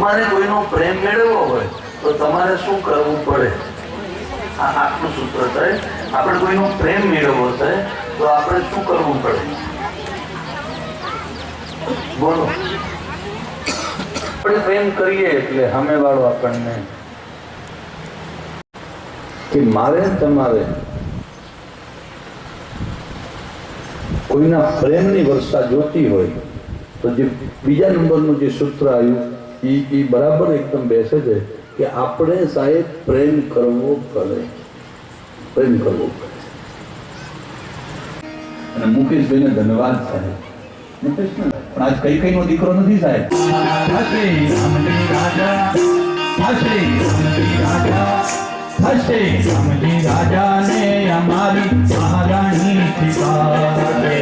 તમારે કોઈનો પ્રેમ મેળવવો હોય તો તમારે શું કરવું પડે? આ આટલું સૂત્ર છે. આપણે કોઈનો પ્રેમ મેળવવો છે તો આપણે શું કરવું પડે? બોલો. આપણે પ્રેમ કરીએ એટલે સામેવાળો આપણને કે મારે તમારે કોઈના પ્રેમની વર્ષા જોતી હોય તો જે બીજા નંબરનું જે સૂત્ર આવ્યું એ બરાબર એકદમ બેસે છે કે આપણે સાહેબ પ્રેમ કરવો પડે. પ્રેમ કરવો પડે. અને મુકેશભાઈને ધન્યવાદ સાહેબ. મુકેશ પણ આજ કઈ નો દીકરો નથી સાહેબ. રાજા ને અમારી મહારાણી રાજા ને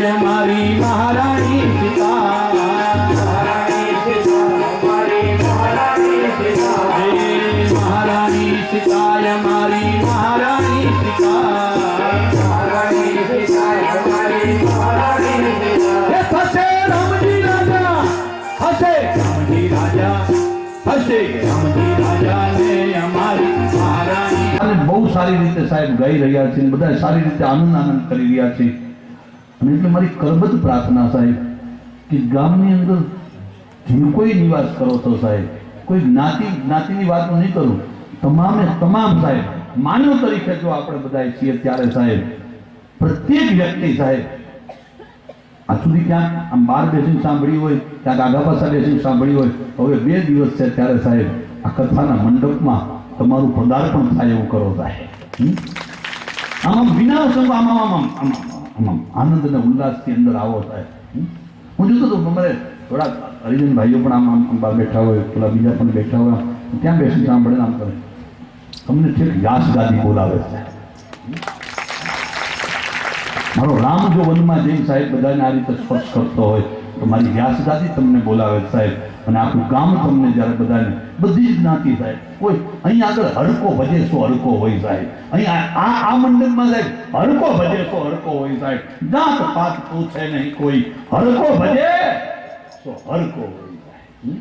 અમારી મહારાણી મહારાણી સીતા મારી મહારાણી સીતા સીતાય મારી મહારાણી હસે રામજી રાજા હસે રામજી રાજા હસે રામજી રાજા ને અમારી મહારાણી. બહુ સારી રીતે સાહેબ ગાઈ રહ્યા છે, બધા સારી રીતે આનંદ કરી રહ્યા છે. અને એટલે મારી કરબદ્ધ પ્રાર્થના સાહેબ કે ગામની અંદર જે કોઈ નિવાસ કરો તો સાહેબ કોઈ જ્ઞાતિની વાત નહીં કરું, તમામ સાહેબ માનવ તરીકે જો આપણે બધા છીએ ત્યારે સાહેબ પ્રત્યેક વ્યક્તિ સાહેબ આ સુધી ક્યાંક આમ બહાર બેસીને સાંભળી હોય, ક્યાંક આગા પાછા બેસીને સાંભળી હોય, હવે 2 દિવસ છે ત્યારે સાહેબ આ કથાના મંડપમાં તમારું પદાર્પણ થાય એવું કરો સાહેબ. આમ વિના સંગ આમ આનંદ અને ઉલ્લાસથી અંદર આવો સાહેબ. હું જોતો હતો અમારે થોડા હરિજન ભાઈઓ પણ આમ બહાર બેઠા હોય, પેલા બીજા પણ બેઠા હોય, ત્યાં બેસી સાંભળે આમ કરે. તમને ઠીક યાસ ગાદી બોલાવે છે. મારો રામ જો વનમાં જઈને સાહેબ બધાને આ રીતે સ્પર્શ કરતો હોય તો મારી વ્યાસ ગાદી તમને બોલાવે સાહેબ. અને આખું ગામ તમને જ્યારે બધાને બધી જ જ્ઞાતિ સાહેબ કોઈ અહીં આગળ હડકો ભજે સો હડકો હોય સાહેબ. અહીં આ મંડપમાં સાહેબ હડકો ભજે સો હડકો હોય સાહેબ. જાત પાત પૂછે નહીં કોઈ, હડકો ભજે સો હડકો હોય સાહેબ.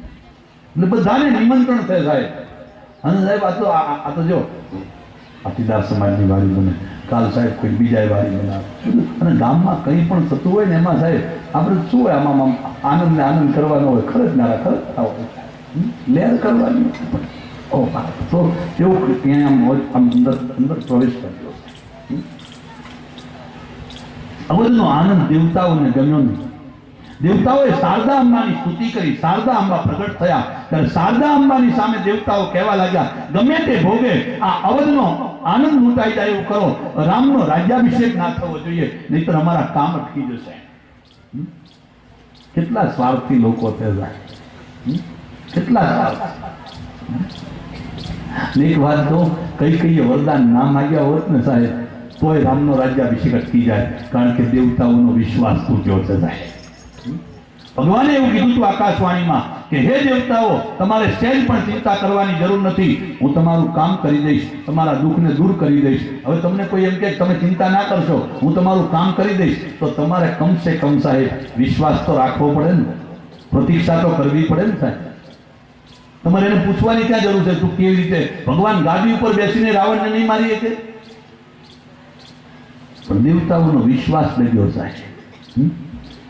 એટલે બધાને નિમંત્રણ છે સાહેબ. અને સાહેબ આ તો જો પાટીદાર સમાજની વાડી બને, કાલ સાહેબ કોઈ બીજા વાડી બનાવે. અને ગામમાં કંઈ પણ થતું હોય ને એમાં સાહેબ આપણે શું હોય આમાં આનંદ કરવાનો હોય. ખરજ નારા ખરજ થાવ લહેર કરવાની. તો એવું ત્યાં આમ અંદર પ્રવેશ કર્યો. અવધનો આનંદ દેવતાઓને ગમ્યો નહીં. દેવતાઓએ શારદા અંબાની સ્તુતિ કરી, શારદા અંબા પ્રગટ થયા ત્યારે શારદા અંબાની સામે દેવતાઓ કહેવા લાગ્યા ગમે તે ભોગે આ અવધનો આનંદ લૂંટાઈ જાય એવું કરો, રામનો રાજ્યાભિષેક ના થવો જોઈએ, નહીતર અમારા કામ અટકી જશે. કેટલા સ્વાર્થી લોકો છે સાહેબ, કેટલા સ્વાર્થ. એક વાત તો કઈ વરદાન ના માગ્યા હોત ને સાહેબ તોય રામનો રાજ્યાભિષેક અટકી જાય, કારણ કે દેવતાઓનો વિશ્વાસ તૂટ્યો છે સાહેબ. ભગવાને એવું કીધું હતું આકાશવાણીમાં કે હે દેવતાઓ, તમારે સહેજ પણ ચિંતા કરવાની જરૂર નથી. હું તમારું કામ કરી દઈશ, તમારા દુઃખને દૂર કરી દઈશ. હવે તમને કોઈ એમ કે તમે ચિંતા ના કરશો, હું તમારું કામ કરી દઈશ, તો તમારે કમસે કમ સાહેબ વિશ્વાસ તો રાખવો પડે ને, પ્રતીક્ષા તો કરવી પડે ને સાહેબ. તમારે એને પૂછવાની ક્યાં જરૂર છે તું કેવી રીતે ભગવાન ગાદી ઉપર બેસીને રાવણને નહીં મારી શકે? પણ દેવતાઓનો વિશ્વાસ લગ્યો સાહેબ.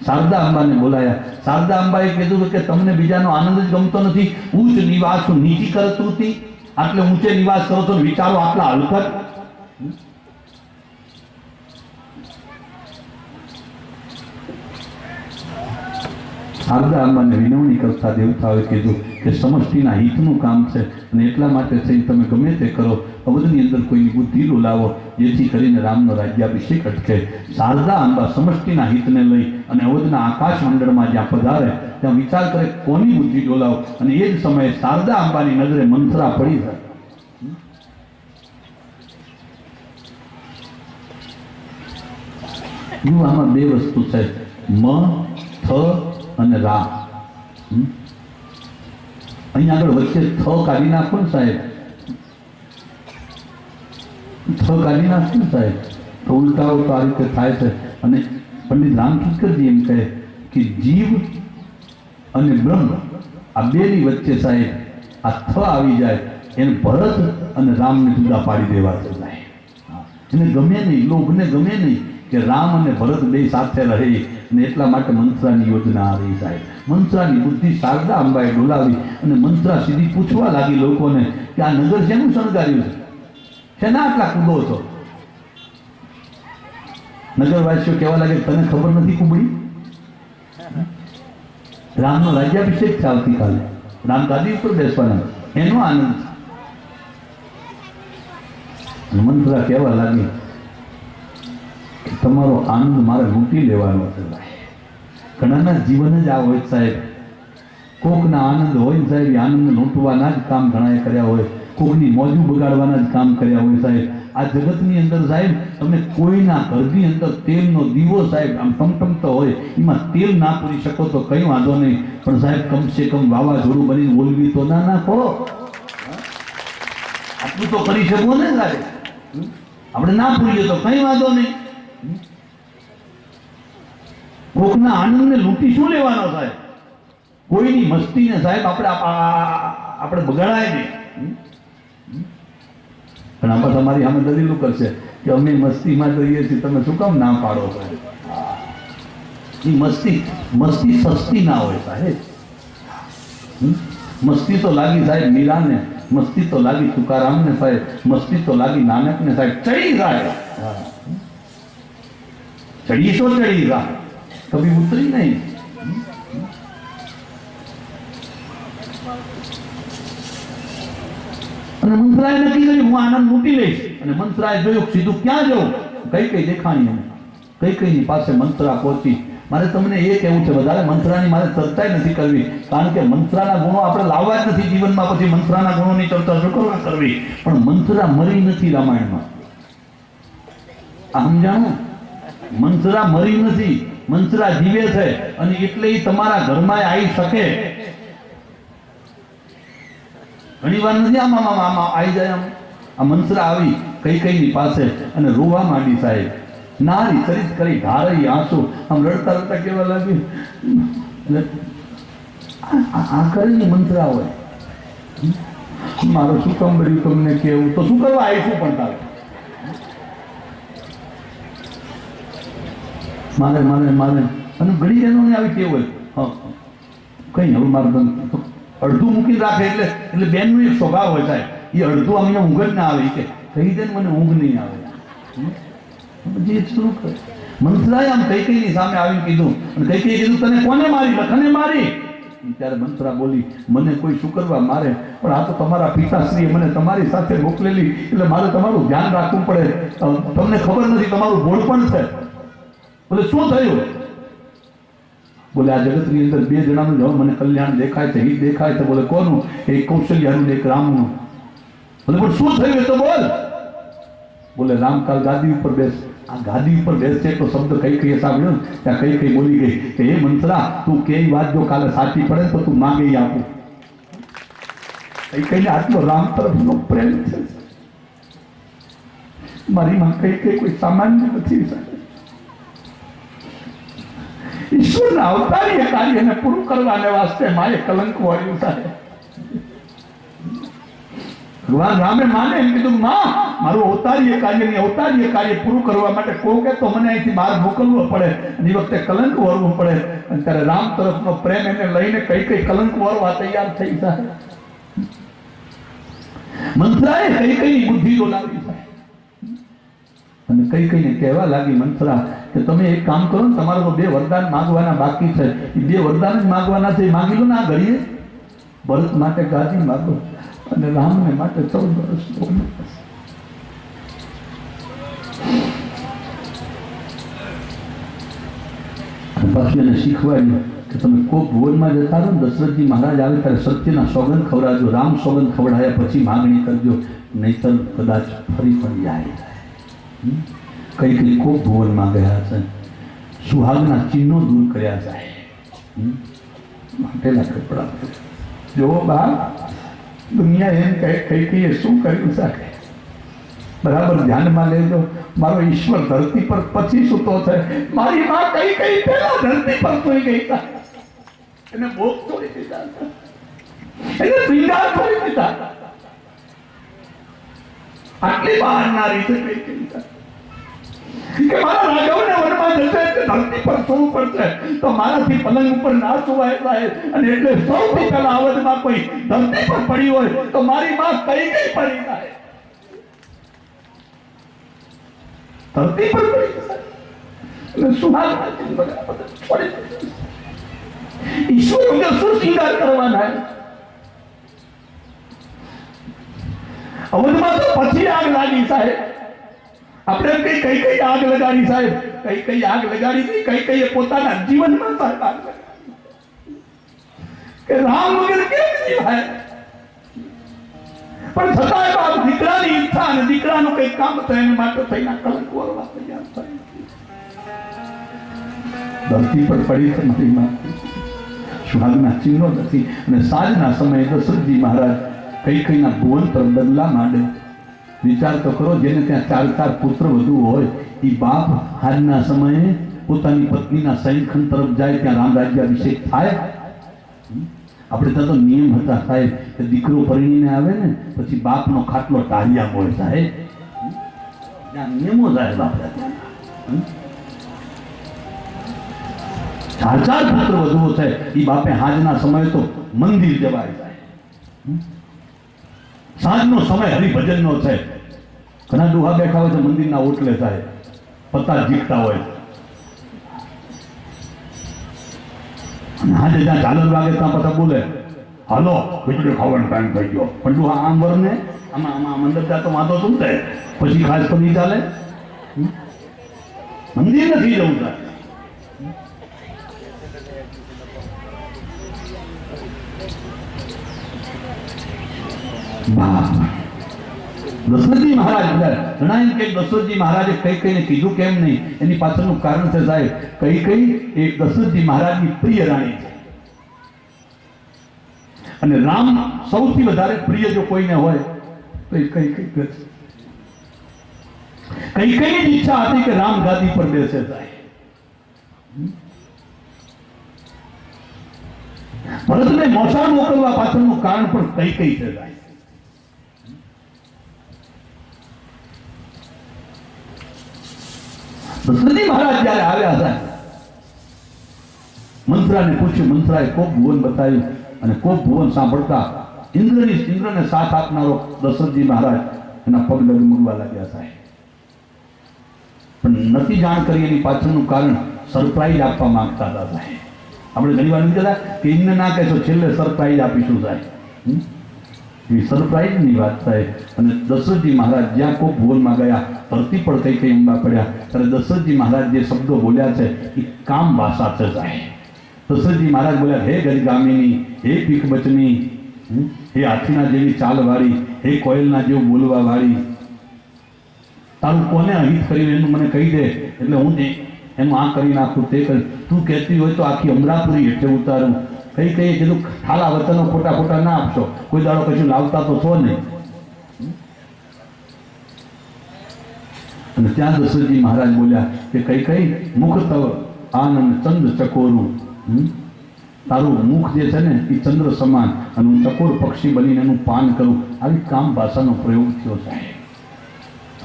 શારદા અંબાને બોલાયા. શારદા અંબાએ કીધું કે તમને બીજાનો આનંદ જ ગમતો નથી, ઉચ્ચ નિવાસ નીચી કરતું હતી, આટલે ઊંચે નિવાસ કરો છો, વિચારો આટલા હલકટ. શારદા અંબાને વિનવણી કરતા દેવતાઓએ કીધું કે સમષ્ટિના હિતનું કામ છે અને એટલા માટે થઈને તમે ગમે તે કરો, અવધની અંદર કોઈની બુદ્ધિ ડોલાવો જેથી કરીને રામનો રાજ્યાભિષેક અટકે. શારદા અંબા સમષ્ટિના હિતને લઈ અને અવધના આકાશ મંડળમાં જ્યાં પધારે ત્યાં વિચાર કરે કોની બુદ્ધિ ડોલાવો, અને એ જ સમયે શારદા અંબાની નજરે મંથરા પડી જાય. આમાં બે વસ્તુ છે, મ થ અને રા. અહીંયા આગળ વચ્ચે થ કાઢી નાખો ને સાહેબ, થ કાઢી નાખો ને સાહેબ, તો ઉલટાઓ તો આ રીતે થાય છે. અને પંડિત રામકિંકરજી એમ કહે કે જીવ અને બ્રહ્મ આ બેની વચ્ચે સાહેબ આ થ આવી જાય એને ભરત અને રામને જુદા પાડી દેવા છે સાહેબ. એને ગમે નહીં, લોભને ગમે નહીં કે રામ અને ભરત બે સાથે રહે, અને એટલા માટે મંથરાની યોજના આવી સાહેબ. મંથરાની બુદ્ધિ શારદા અંબાએ ડોલાવી અને મંથરા સીધી પૂછવા લાગી લોકોને કે આ નગર શેનું શણગાર્યું છે, શેના આટલા કૂદો છો? નગરવાસીઓ કહેવા લાગે તને ખબર નથી કુબડી, રામનો રાજ્યાભિષેક છે આવતીકાલે, રામ ગાદી ઉપર બેસવાના, એનો આનંદ છે. મંથરા કહેવા લાગી તમારો આનંદ મારે લૂંટી લેવાનો છે ભાઈ. ઘણાના જીવન જ આ હોય સાહેબ. કોકના આનંદ હોય ને સાહેબ, આનંદ લૂંટવાના જ કામ ઘણાએ કર્યા હોય, કોકની મોજું બગાડવાના જ કામ કર્યા હોય સાહેબ. આ જગતની અંદર સાહેબ તમે કોઈના ઘરની અંદર તેલનો દીવો સાહેબ આમ ટમટમતો હોય, એમાં તેલ ના પૂરી શકો તો કંઈ વાંધો નહીં, પણ સાહેબ કમસે કમ વાવાઝોડું બનીને ઓલવી તો ના નાખો. આટલું તો કરી શકો ને સાહેબ. આપણે ના પૂરીએ તો કંઈ વાંધો નહીં. કોકના આનંદને લૂંટી શું લેવાનો સાહેબ? કોઈની મસ્તીને સાહેબ આપણે બગાડાય નહીં. પણ આમાં તમારી સામે દલીલું કરશે કે અમે મસ્તીમાં જઈએ છીએ, તમે શું કામ ના પાડો સાહેબ? એ મસ્તી સસ્તી ના હોય સાહેબ. મસ્તી તો લાગી સાહેબ મીરાને, મસ્તી તો લાગી તુકારામને સાહેબ, મસ્તી તો લાગી નાનકને સાહેબ. ચડી સાહેબ, ચડી તો ચડી રા, કભી ઉતરી નહીં. અને મંથરાએ નક્કી કર્યું હું આનંદ લૂંટી લઈશ. અને મંથરાએ જોયું સીધું ક્યાં જવું, કઈ દેખાણી એમ. કઈની પાસે મંથરા પહોંચી. મારે તમને એ કહેવું છે, વધારે મંથરાની મારે ચર્ચા નથી કરવી, કારણ કે મંથરાના ગુણો આપણે લાવવા જ નથી જીવનમાં, પછી મંથરાના ગુણોની ચર્ચા શું કરવા કરવી? પણ મંથરા મરી નથી રામાયણમાં, આ સમજાણું? મંથરા મરી નથી, મંથરા જીવે છે, અને એટલે એ તમારા ઘરમાં આવી શકે. ઘણી વાર નથી આમાં આવી જાય. આ મંથરા આવી કઈની પાસે અને રોવા માંડી સાહેબ. નારી ચરિત કરી ધારઈ આંસુ, આમ રડતા રડતા કેવા લાગ્યું. આ કરીને મંથરા હોય, મારો શું કામ કર્યું તમને કેવું, તો શું કરવા આવીશું પણ તારે મારે અને ઘણી જણોને આવી ટેવ હોય, કઈ હવે મારે અડધું મૂકી રાખે એટલે બેનનો એક સ્વભાવ હોય સાહેબ, એ અડધું અમને ઊંઘ જ ના આવે કે કહી દે મને ઊંઘ નહીં આવે. પછી શું કરે? મંથરાએ આમ કઈની સામે આવીને કીધું, અને કઈકીએ કીધું તને કોને મારી? લખને મારી. ત્યારે મંથરા બોલી મને કોઈ શું કરવા મારે, પણ આ તો તમારા પિતાશ્રીએ મને તમારી સાથે મોકલેલી, એટલે મારે તમારું ધ્યાન રાખવું પડે. તમને ખબર નથી તમારું ભોળપણ છે. બોલે શું થયું? બોલે આ જગતની અંદર બે જણાનું જ મને કલ્યાણ દેખાય છે, હિત દેખાય છે. બોલે કોનું? એક કૌશલ્યાનું, એક રામનું. બોલે પણ શું થયું એ તો બોલ. બોલે રામકાલ ગાદી ઉપર બેસ આ ગાદી ઉપર બેસે તો શબ્દ કઈ કઈ સાંભળ્યો ને ત્યાં કઈ કઈ બોલી ગઈ કે હે મંથરા, તું કેવી વાત જો કાલે સાચી પડે તો તું માંગે આપું. કઈ કઈને આટલો રામ તરફનો પ્રેમ છે. મારી માં કઈ કઈ કોઈ સામાન્ય નથી. ઈશ્વરના અવતારીય કાર્યને પૂરું કરવાને વાસ્તે માએ કલંક વાળ્યું સાહેબ. ભગવાન રામે માને એમ કીધું, માં મારું અવતારીય કાર્ય પૂરું કરવા માટે કોઈ કે તો મને અહીંથી બહાર મોકલવો પડે, અને એ વખતે કલંક વળવું પડે. અને ત્યારે રામ તરફનો પ્રેમ એને લઈને કઈ કઈ કલંક વળવા તૈયાર થઈ જાય. મંથરાએ કઈ કઈ બુદ્ધિ બોલાવી છે અને કઈ કઈને કહેવા લાગી, મંથરા કે તમે એક કામ કરો ને, તમારે તો 2 વરદાન માંગવાના બાકી છે, એ 2 વરદાન જ માંગવાના છે, માંગી લો ને આ ઘડીએ. ભરત માટે ગાદી માંગો અને રામને માટે 14 વર્ષ. પાછું એને શીખવાડ્યું કે તમે કોઈ ભુવનમાં જતા રહો, દશરથજી મહારાજ આવે ત્યારે સત્યના સોગંદ ખવડાવજો, રામ સોગંદ ખવડાયા પછી માગણી કરજો, નહીતર કદાચ ફરી પણ જાય. કઈ કઈ કોઈ ભુવનમાં ગયા છે, સુહાગના ચિહ્નો દૂર કર્યા જાય, માટેલા કપડા. જો બા દુનિયા એમ કહે કઈ કઈ શું કર્યું શકે, બરાબર ધ્યાનમાં લેજો. મારો ઈશ્વર ધરતી પર પછી સૂતો છે, મારી માં કઈ કઈ પહેલા ધરતી પર સુઈ ગઈ હતા. એને ભોગ તોડી દીધા હતા, એને શ્રીંગાર તોડી દીધા. આટલી બહારનારી છે કઈ કઈ કે મારા રાજાઓને વનમાં જશે ધરતી પર સૂવું પડશે, તો મારાથી પલંગ ઉપર ના સુવાય સાહેબ. અને એટલે સૌથી પહેલા આવડમાં કોઈ ધરતી પર પડી હોય તો મારી માં કઈ કઈ પડી જાય, ધરતી પર પડી જાય. સુહાગના ચિહ્ન બધા છોડી દીધા. ઈશ્વર વગર શું શ્રીંગાર કરવાના? અવધમાં તો પછી આગ લાગી સાહેબ. આપણે કઈ કઈ કઈ આગ લગાડી સાહેબ, કઈ કઈ આગ લગાડી, કઈ કઈ પોતાના જીવનમાં સાહેબ આગ લગાડી કે રામ વગર કેમ જીવાય. પણ છતાંય બાપ દીકરાની ઈચ્છા અને દીકરાનું કઈ કામ થાય એને માટે થઈને કલંક વળવા તૈયાર થાય. ધરતી પર પડી છે મારી માં, સુહાગના ચિહ્નો નથી. અને સાંજના સમયે દશરથજી મહારાજ કઈ કઈના ભુવન પર ડગલા માંડે. વિચાર તો કરો, જેને ત્યાં 4 પુત્ર વધુ હોય એ બાપ હાલના સમયે પોતાની પત્નીના શયનખંડ તરફ જાય, ત્યાં રામ રાજ્યાભિષેક થાય. આપણે ત્યાં તો નિયમ હતા સાહેબ કે દીકરો પરણીને આવે ને પછી બાપનો ખાટલો ટાળિયા હોય સાહેબ. ત્યાં નિયમો સાહેબ આપણે 4 પુત્ર વધુઓ છે એ બાપે હાજના સમયે તો મંદિર જવાય જાય. સાંજનો સમય હરિભજનનો છે, ઘણા ડોહા બેઠા હોય છે મંદિરના ઓટલે સાહેબ, પત્તા જીકતા હોય. આજે જ્યાં ઝાલર વાગે ત્યાં પાછા બોલે, હાલો ખીચડી ખાવાનો ટાઈમ થઈ ગયો. પણ ડોહા આમ વરને આમાં મંદિર જાતો વાંધો શું થાય, પછી ખાસ તો નહીં ચાલે. મંદિર નથી જવું થાય. દશરથજી મહારાજ ઘણા એમ કે દશરથજી મહારાજે કઈ કઈને કીધું કેમ નહીં, એની પાછળનું કારણ છે સાહેબ, કઈ કઈ એ દશરથજી મહારાજની પ્રિય રાણી છે. અને રામ સૌથી વધારે પ્રિય જો કોઈને હોય તો કઈ કઈ કઈની ઈચ્છા હતી કે રામ ગાદી પર બેસે સાહેબ. ભરતને મોસાળ મોકલવા પાછળનું કારણ પણ કઈ કઈ છે સાહેબ. દશરથજી મહારાજ જયારે આવ્યા હતા, મંત્રાને પૂછ્યું, મંત્રાએ કોપ ભુવન બતાવ્યું અને કોપ ભુવન સાંભળતા ઇન્દ્રને સાથ આપનારો દશરથજી મહારાજ એના પગ ડગમગવા લાગ્યા સાહેબ. પણ નથી જાણ કરી એની પાછળનું કારણ સરપ્રાઈઝ આપવા માંગતા હતા સાહેબ. આપણે ઘણી વાર કહેતા કે એમને ના કહેશો, છેલ્લે સરપ્રાઈઝ આપીશું સાહેબ. એ સરપ્રાઈઝની વાત થાય. અને દશરથજી મહારાજ જ્યાં કોઈ ભુવનમાં ગયા, ધરતી પર કઈ કઈ ઊંડા પડ્યા, ત્યારે દશરથજી મહારાજ જે શબ્દો બોલ્યા છે એ કામ ભાષા છે સાહેબ. દશરથજી મહારાજ બોલ્યા, હે ગજગામિની, હે પીખ બચની, હે હાથીના જેવી ચાલવાળી, હે કોયલના જેવું બોલવા વાળી, તારું કોને હિત કર્યું એનું મને કહી દે, એટલે હું એનું આ કરી નાખું, તે કરી. તું કહેતી હોય તો આખી અમરાપુરી હેઠે ઉતારું. કઈ કીધું ખાલા વચનો ખોટા ખોટા ના આપશો, કોઈ દાડો કશું લાવતા તો છો નહીં. અને ત્યાં દશરથજી મહારાજ બોલ્યા કે કઈ મુખ તવ આનંદ ચંદ્ર ચકોરું. તારું મુખ જે છે ને એ ચંદ્ર સમાન, અને હું ચકોર પક્ષી બનીને એનું પાન કરું. આવી કામ ભાષાનો પ્રયોગ થયો છે.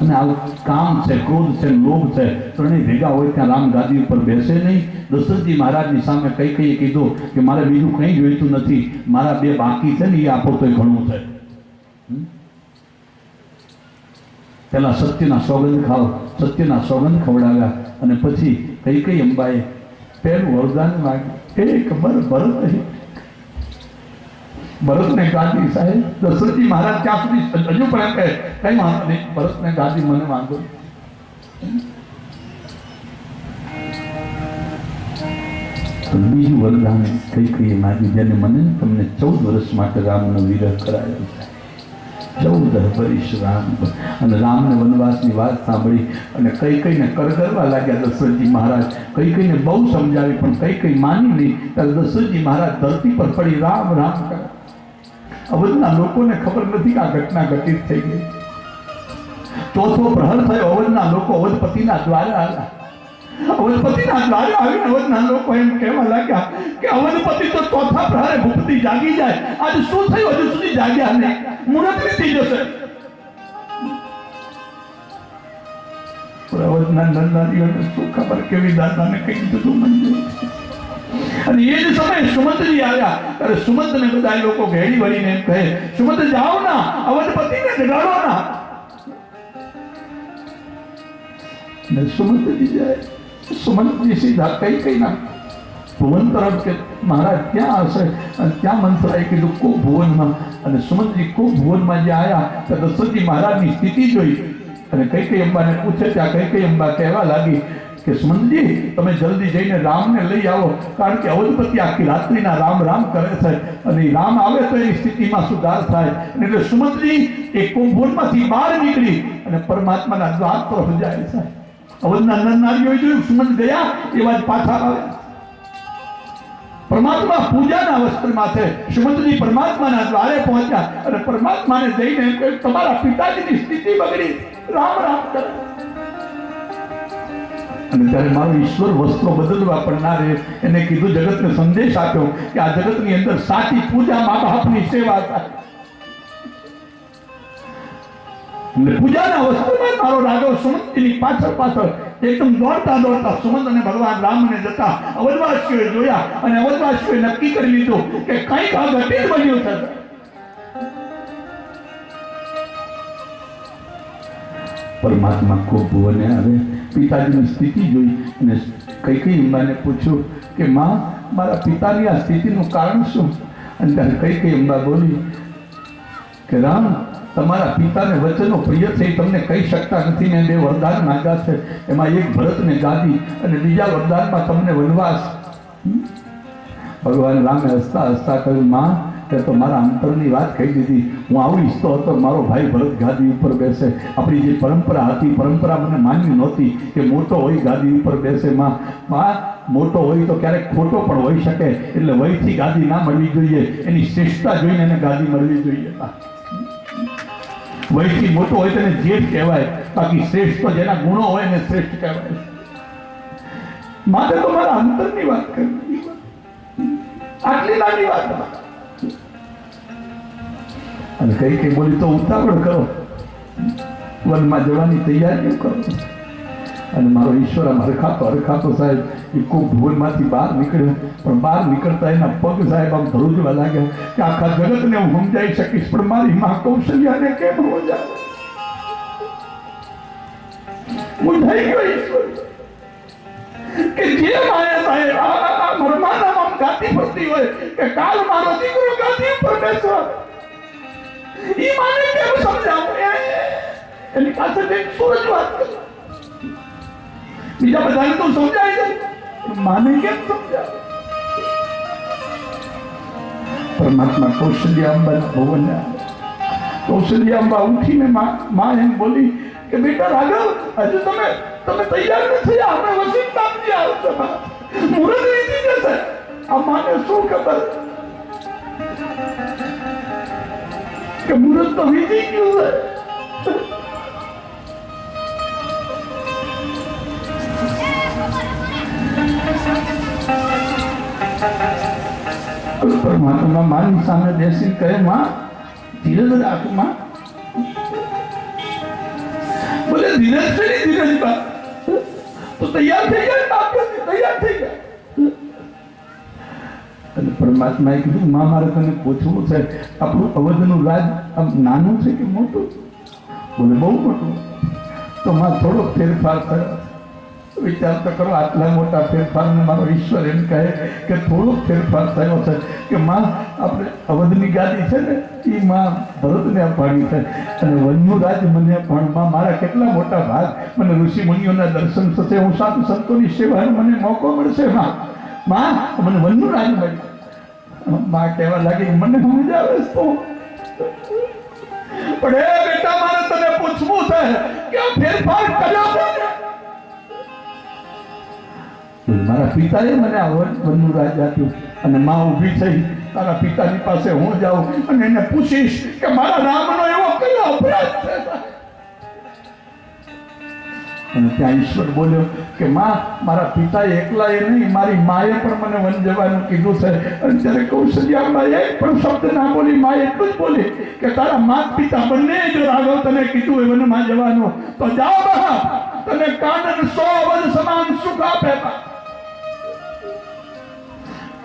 અને આ કામ છે, ક્રોધ છે, લોભ છે, ત્રણેય ભેગા હોય ત્યાં રામ ગાદી ઉપર બેસે નહીં. દશરથજી મહારાજની સામે કઈ કીધું કે મારે બીજું કંઈ જોઈતું નથી, મારા બે બાકી છે ને એ આપો તોય ઘણું છે. પેલા સત્યના સોગંદ ખાવ, સત્યના સોગંદ ખવડાવ્યા, અને પછી કઈ અંબાએ પહેલું વરદાન માગ્યું. એક ભરતને ગાદી સાહેબ. દશરથજી મહારાજ ત્યાં સુધી હજુ પણ એમ કહે કઈ વાંધો નહીં, ભરતને ગાદી મને વાંધો. બીજું વરદાન કઈ માગ્યું, જેને મને તમને 14 વર્ષ માટે રામનો વિરહ કરાયો છે. 14 વર્ષ રામ. અને રામને વનવાસની વાત સાંભળી અને કઈને કરગરવા લાગ્યા દશરથજી મહારાજ. કઈને બહુ સમજાવી પણ કઈ માની નહીં. ત્યારે દશરથજી મહારાજ ધરતી પર પડી રામ રામ કરે. અવધના લોકોને ખબર નથી કે આ ઘટના ઘટિત થઈ ગઈ. ચોથો પ્રહર થયો, અવધના લોકો અવધપતિના દ્વારે આવ્યા. અવધપતિના દ્વારે આવીને અવધના લોકો એમ કહેવા લાગ્યા કે અવધપતિ તો ચોથા પ્રહરે ભૂપતિ જાગી જાય, આજે શું થયું હજુ સુધી જાગ્યા નહીં, મુહૂર્ત થઈ જશે. અવધના નરનારીઓને શું ખબર કેવી દાદાને કઈ દીધું મંજૂર. અને એ જ સમયે સુમંતજી આવ્યા. ત્યારે સુમંતને બધા લોકો ઘેડી વળીને એમ કહે, સુમંત જાઓ ના, અવધપતિને જગાડો ના. અને સુમંતજી જાય. સુમંતજી સીધા કઈ ના ભુવન તરફ કે મહારાજ ક્યાં હશે, અને ત્યાં મંત્રાએ કીધું ખૂબ ભુવનમાં. અને સુમંતજી ખૂબ ભુવનમાં જે આવ્યા તો દશરથજી મહારાજની સ્થિતિ જોઈ અને કઈ અંબાને પૂછે. ત્યાં કઈ અંબા કહેવા લાગી કે સુમંતજી તમે જલ્દી જઈને રામને લઈ આવો, કારણ કે અવધપતિ આખી રાત્રિના રામ રામ કરે છે, અને રામ આવે તો એની સ્થિતિમાં સુધાર થાય. અને એટલે સુમંતજી એ કુંભમાંથી બહાર નીકળી અને પરમાત્માના દ્વાર તરફ જાય છે. અવધના નરનારીઓએ જોયું સુમંત ગયા એવા જ પાછા આવે. પરમાત્મા પૂજાના વસ્ત્રમાં છે. સુમંતજી પરમાત્માના દ્વારે પહોંચ્યા અને પરમાત્માને જઈને એમ કહ્યું તમારા પિતાજીની સ્થિતિ બગડી, રામ રામ કરે. અને ત્યારે મારો ઈશ્વર વસ્ત્રો બદલવા પણ ના રહે, એને કીધું, જગતને સંદેશ આપ્યો કે આ જગતની અંદર સાચી પૂજા મા બાપની સેવા થાય. અને પૂજાના વસ્ત્રમાં મારો રાઘવ સુમંતજીની પાછળ એકદમ દોડતા સુમંત અને ભગવાન રામને જતા અવધવાસીઓએ જોયા અને અવધવાસીઓએ નક્કી કરી લીધું કે કંઈક આ ઘટિત બન્યું છે. પરમાત્મા ખૂબ ભુવને આવે. પિતાજીની સ્થિતિ જોઈ અને કઈ અંબાને પૂછ્યું કે માં, મારા પિતાની આ સ્થિતિનું કારણ શું? અને ત્યારે કઈ અંબા બોલી કે રામ, તમારા પિતાને વચનો પ્રિય છે, તમને કહી શકતા નથી. મેં 2 વરદાન માંગ્યા છે, એમાં એક ભરતને ગાદી અને બીજા વરદાનમાં તમને વનવાસ. ભગવાન રામે હસતા કહ્યું, માં તે તો મારા અંતરની વાત કહી દીધી. હું આવું ઈચ્છતો હતો મારો ભાઈ ભરત ગાદી ઉપર બેસે. આપણી જે પરંપરા હતી, પરંપરા મને માનવી નહોતી કે મોટો હોય ગાદી ઉપર બેસે. માં મોટો હોય તો ક્યારેક ખોટો પણ હોઈ શકે, એટલે વયથી ગાદી ના મળવી જોઈએ, એની શ્રેષ્ઠતા જોઈને એને ગાદી મળવી જોઈએ. વયથી મોટો હોય તેને જેઠ કહેવાય, બાકી શ્રેષ્ઠ તો જેના ગુણો હોય એને શ્રેષ્ઠ કહેવાય. માટે તો મારા અંતરની વાત કરી, આટલી નાની વાત. અને કઈ બોલી તો ઉતાવળ કરો, વનમાં જવાની તૈયારીઓ કરો. અને મારો ઈશ્વર આમ હરખાતો સાહેબ એ ખૂબ ભુવનમાંથી બહાર નીકળ્યો. પણ બહાર નીકળતા એના પગ સાહેબ આમ ધ્રુજવા લાગ્યા કે આખા જગતને હું સમજાઈ શકીશ, પણ મારી માં કૌશલ્યાને કેમ સમજાવ? હું થઈ ગયો ઈશ્વર કે જે માયા સાહેબ આ મરમાના આમ ગાતી ફરતી હોય કે કાલ મારો દીકરો ગાદી ઉપર બેસો, ઈ માને કેમ સમજાવું? એની પાસે સૂરજ વાત કરે, બીજા બધાને તો સમજાય જાય, માને કેમ સમજાવે? પરમાત્મા કૌશલ્યા અંબાના ભવન. કૌશલ્યા અંબા ઉઠીને માં એમ બોલી કે બેટા રાઘવ હજુ તમે તૈયાર નથી આપણે વસીમ નામજી આવશે મુહૂર્ત વીતી જશે આ માને શું ખબર કે મુહૂર્ત તો વીતી ગયું છે પરમાત્મા માની સામે બેસી કહે માં ધીરજ રાખ માં બોલે ધીરજ છે ને ધીરજ બા તો તૈયાર થઈ જાય બાપ તૈયાર થઈ જાય અને પરમાત્માએ કીધું માં મારે તને પૂછવું છે આપણું અવધનું રાજ આમ નાનું છે કે મોટું બોલે બહુ મોટું તો માં થોડોક ફેરફાર થયો વિચાર તો કરો આટલા મોટા ફેરફારને મારો ઈશ્વર એમ કહે કે થોડોક ફેરફાર થયો છે કે માં આપણે અવધની ગાદી છે ને એ માં ભરતને અપાણી છે અને વનનું રાજ મને અપાણમાં મારા કેટલા મોટા ભાગ મને ઋષિ મુનિઓના દર્શન થશે હું સાધુ સંતોની સેવાનો મને મોકો મળશે માં મને વનનું રાજ મળ્યું માં કહેવા લાગી મને સમજાવે તો પણ એ બેટા મારે તને પૂછવું છે કે આ ફેરફાર કર્યો છે મારા પિતાએ મને આ વનનું રાજ આપ્યું અને માં ઊભી થઈ તારા પિતાની પાસે હું જાઉં અને એને પૂછીશ કે મારા રામનો એવો કયો અપરાધ છે અને ત્યાં ઈશ્વર બોલ્યો કે માં મારા પિતાએ એકલાએ નહીં મારી માએ પણ મને વન જવાનું કીધું છે અને ત્યારે કૌશલ્યાબાઈ એક પણ શબ્દ ના બોલી માં એટલું જ બોલી કે તારા માત પિતા બંને જો રાઘવ તને કીધું એ વનમાં જવાનું તો જા બહા તને કાનન 100 વન સમાન સુખ આપે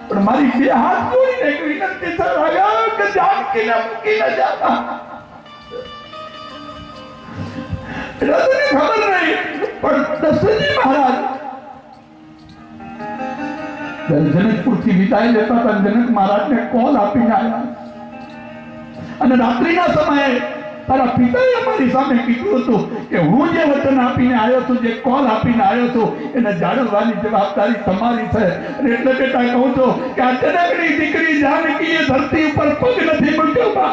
પણ મારી બે હાથ જોડીને એક વિનંતી છે રાઘવ કે જાનકીને મૂકીને જાતા એટલે તને ખબર નહીં પણ દશરથજી મહારાજ જનકપુરથી વિદાય લેતા હતા જનક મહારાજને કોલ આપીને આવ્યા અને રાત્રિના સમયે તારા પિતાએ અમારી સામે કીધું હતું કે હું જે વચન આપીને આવ્યો છું જે કોલ આપીને આવ્યો છું એને જાળવવાની જવાબદારી તમારી છે અને એટલે બેટા કહું છું કે આ જનકની દીકરી જાનકી ધરતી ઉપર પગ નથી મૂક્યો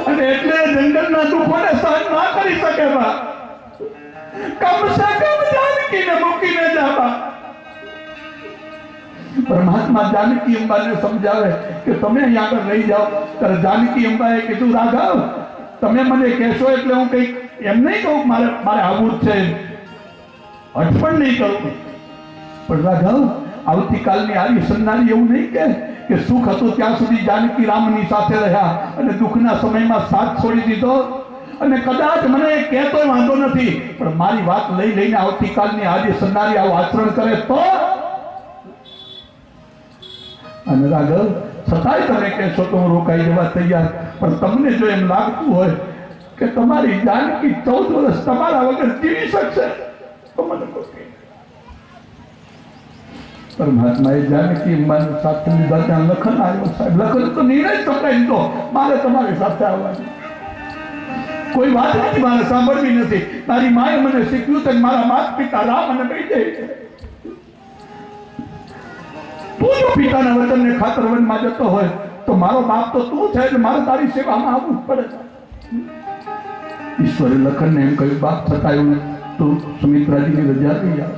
અને એટલે જંગલના દુઃખોને સહન ના કરી શકે કમ સે કમ જાનકીને મૂકીને જાવા પરમાત્મા જાનકી અંબાને સમજાવે કે તમે અહીંયા આગળ રહી જાઓ ત્યારે જાનકી અંબાએ કીધું રાઘવ તમે મને કહેશો એટલે હું કંઈક એમ નહીં કહું મારે આવવું જ છે અટપણ નહીં કરું પણ રાઘવ આવતીકાલની આવી સન્નારી એવું નહીં કે સુખ હતું ત્યાં સુધી જાનકી રામની સાથે રહ્યા અને દુઃખના સમયમાં સાથ છોડી દીધો અને કદાચ મને કહેતો વાંધો નથી પણ મારી વાત લઈ લઈને આવતીકાલની આજે સન્નારી આવું આચરણ કરે તો અને રાઘવ છતાંય તમે કહેશો તો હું રોકાઈ જવા તૈયાર પણ તમને જો એમ લાગતું હોય કે તમારી જાનકી 14 વર્ષ તમારા વગર જીવી શકશે તો મને કહો પરમાત્માએ જાનકી અંબાની સાથે લીધા ત્યાં લખન આવ્યો સાહેબ લખન તો નિર્ણય સંભળાવી દીધો મારે તમારી સાથે આવવાનું કોઈ વાત નથી મારે સાંભળવી નથી મારી માએ મને શીખ્યું છે મારા માત પિતા રામ અને કહી દે તું જો પિતાના વચનને ખાતર વનમાં જતો હોય તો મારો બાપ તો તું છે એટલે મારે તારી સેવામાં આવવું જ પડે ઈશ્વરે લખનને એમ કહ્યું બાપ છતાં તું સુમિત્રાજીની રજા લઈ આવ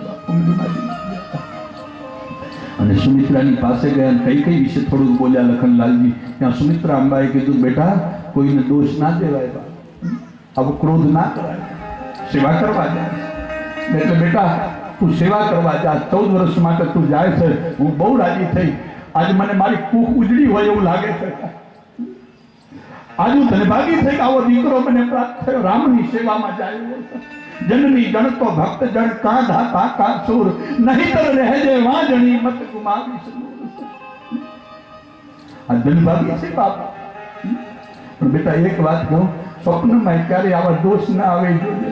અને સુમિત્રાની પાસે ગયા કઈ કઈ વિશે થોડું બોલ્યા લખનલાલજી ત્યાં સુમિત્રા અંબાએ કીધું બેટા કોઈને દોષ ના દેવાય આવો ક્રોધ ના કરાય સેવા કરવા જાય એટલે બેટા તું સેવા કરવા જા 14 વર્ષ માટે તું જાય છે હું બહુ રાજી થઈ આજે મને મારી કૂખ ઉજળી હોય એવું લાગે છે આજે હું તને ભાગી થઈ આવો દીકરો મને પ્રાપ્ત થયો રામની સેવામાં જાય જનની જણ તો ભક્ત જણ કા ધાતા કા સુર નહીતર રહેજે વાજણી મત ગુમાવી આ જન ભાગી છે બાપ પણ બેટા એક વાત કહું સ્વપ્નમાં ક્યારે આવા દોષ ના આવે જોઈએ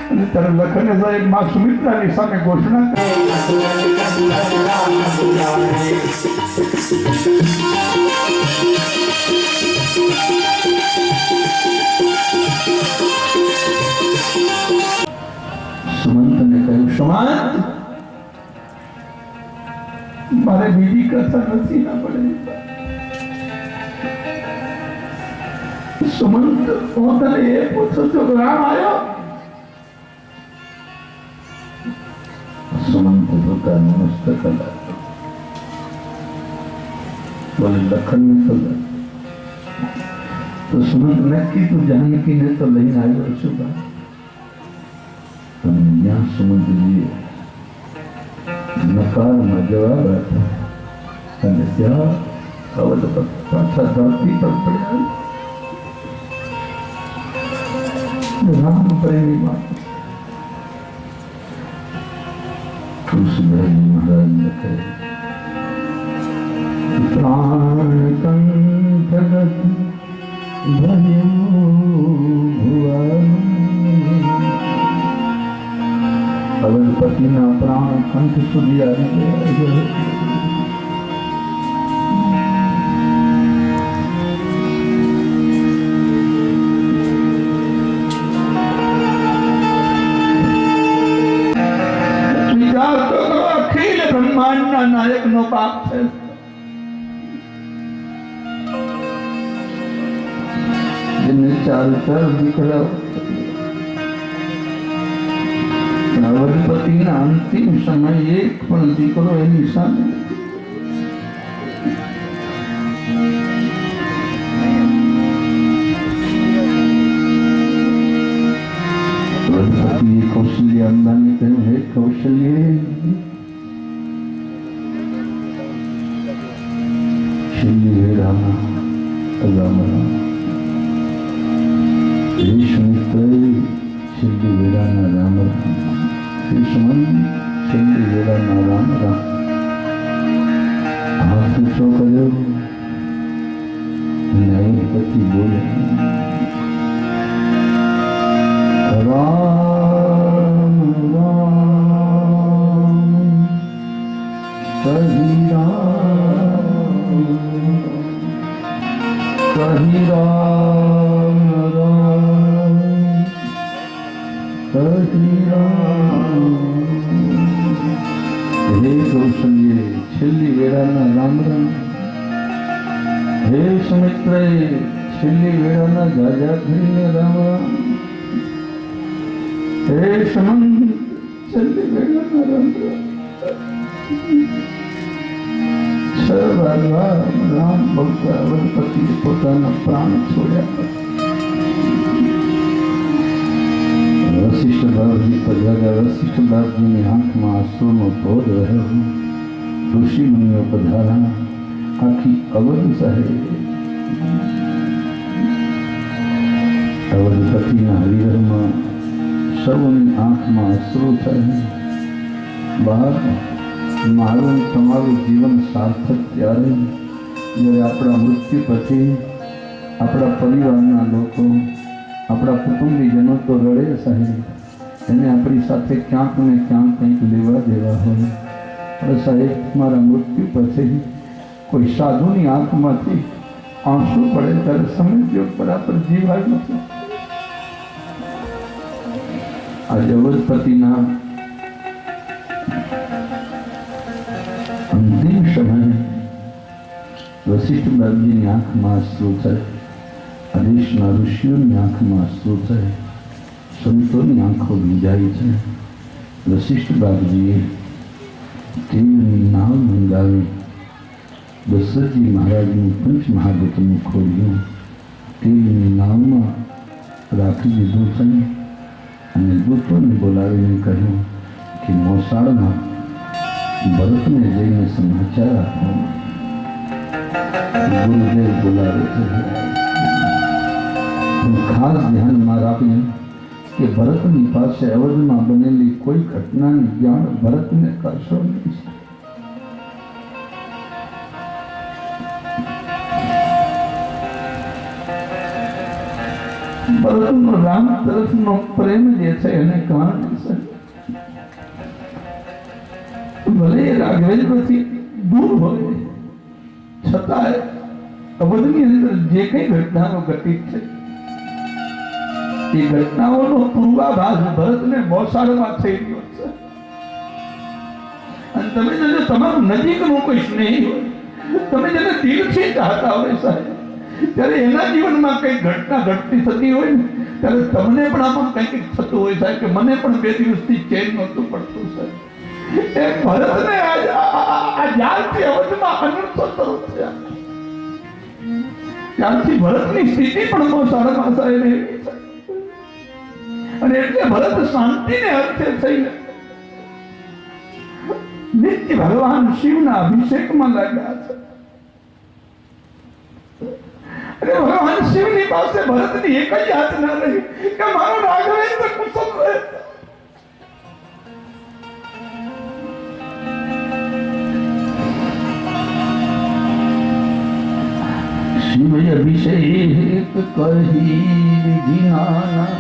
અને ત્યારે લખને સાહેબ માં સુમિત્રાની સામે ઘોષણા સુમંતને કહ્યું સુમંત મારે બીજી કથા નથી ના પડે સુમંત હું તને એ પૂછું છું કે રામ આવ્યો? સુમંત પોતાનું મસ્તક હલાવ્યું. બોલે લખન તો સુમંત નક્કી તું જાનકીને તો લઈને આવ્યો છું બા. અને ત્યાં સુમંતજીએ નકારમાં જવાબ આપ્યો અને ત્યાં અવધ પાછા ધરતી પર પડ્યા. રામ પ્રેમી વાત તુલસીદાસજી મહારાજ લખે પ્રાણ કંઠ અવધપતિના પ્રાણ કંઠ સુધી આવી ગયા. બ્રહ્માંડના નાયક નો પાપ છે. જેને ચાર દીકરાઓ અવધપતિના અંતિમ સમય એક પણ દીકરો એની સામે અવધપતિએ કૌશલ્ય અંબાને કહ્યું, હે કૌશલ્ય, છેલ્લી વેળામાં અગામના છેલ્લી વેળાના રામ રામ, છેલ્લી વેળાના રામ રામ. હાથ ઊંચો કર્યો અને અવધપતિ બોલે, રામ રામ કહી રામ કહી રામ રામ કહી રામ. હે કૌશલ્ય, છેલ્લી વેળાના રામ રામ. હે સુમિત્રે, છેલ્લી વેળાના જાજા કરીને રામ રામ. હે સમંત, છેલ્લી વેળાના રામ રામ. છ વાર રામ બોલતા અવધપતિએ પોતાના પ્રાણ છોડ્યા. વશિષ્ઠ દાસજી પધાર્યા. વશિષ્ઠ દાસજીની આંખમાં આંસુનો ધોધ રહ્યો. ઋષિ મુનિઓ પધાર્યા. આખી અવધ સાહેબ અવધપતિના હરિહરમાં સૌની આંખમાં અશ્રુ થાય. બહાર મારું તમારું જીવન સાર્થક ત્યારે જ્યારે આપણા મૃત્યુ પછી આપણા પરિવારના લોકો, આપણા કુટુંબીજનો તો રડે સાહેબ, એને આપણી સાથે ક્યાંક ને ક્યાંક કંઈક લેવા દેવા હોય. પણ સાહેબ, મારા મૃત્યુ પછી કોઈ સાધુની આંખમાંથી આંસુ પડે ત્યારે સમજો બરાબર જીવ આવ્યો છે. આજે અવધપતિના અંતિમ સમયે વશિષ્ઠ બાપજીની આંખમાં અશ્રુ થાય. દેશના ઋષિઓની આંખમાં અશ્રુ થાય. સંતોની આંખો ભીંજાઈ છે. વશિષ્ઠ બાપજીએ તેલની નાવ મંગાવી દશરથજી મહારાજનું પંચમહાભૂતનું ખોલ્યું. તેલની નાવમાં રાખી દીધું છે અને દૂતોને બોલાવીને કહ્યું કે મોસાળમાં ભરતને જઈને સમાચાર આપો. ગુરુદેવ બોલાવે છે. ખાસ ધ્યાનમાં રાખજો કે ભરતની પાસે અવધમાં બનેલી કોઈ ઘટનાની જાણ ભરતને કરશો નહીં. ભરતનો રામ તરફનો પ્રેમ જે છે એને કારણે છે. ભલે રાઘવેન્દ્રથી દૂર હોય છતાં અવધની અંદર જે કઈ ઘટનાઓ ઘટિત છે એ ઘટનાઓનો પૂર્વાભાસ ભરતને મોસાળમાં થઈ ગયો છે. અને તમે જેને તમારું નજીકનું કોઈ સ્નેહી હોય, તમે જેને દિલથી ચાહતા હોય સાહેબ, ત્યારે એના જીવનમાં કંઈક ઘટના ઘટતી થતી હોય ને ત્યારે તમને પણ આમાં કંઈક થતું હોય સાહેબ કે મને પણ 2 દિવસથી ચેન નહોતું પડતું સાહેબ. એ ભરતને આ જ્યારથી અવધમાં અનર્થો શરૂ થયા ત્યારથી ભરતની સ્થિતિ પણ બહુ સારામાં સાહેબ એવી છે. અને એટલે ભરત શાંતિને અર્થે થઈને નિત્ય ભગવાન શિવના અભિષેકમાં લાગ્યા છે. અને ભગવાન શિવની પાસે ભરતની એક જ યાચના રહી કે મારો રાઘવેન્દ્ર કુશળ રહે. શિવ અભિષેક કહી વિધિનાના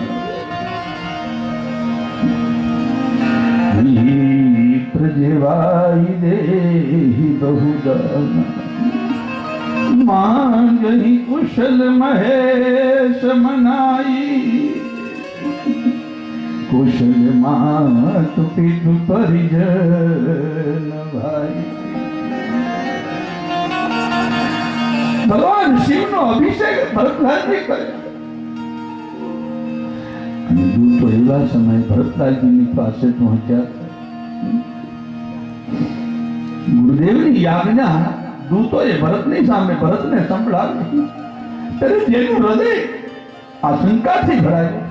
પ્રજવાઈ દેહી બહુદાના માંગહી કુશલ મહેશ મનાઈ કુશલ માત પિતુ પરિજન ભાઈ. ભગવાન શિવનો અભિષેક ભરતલાલજી કરે. દૂતો એવા સમય ભરતલાલજીની પાસે પહોંચ્યા. ગુરુદેવની યાજ્ઞા દૂતોએ ભરતની સામે ભરતને સંભળાવી ત્યારે જેનું હૃદય આશંકાથી ભરાયું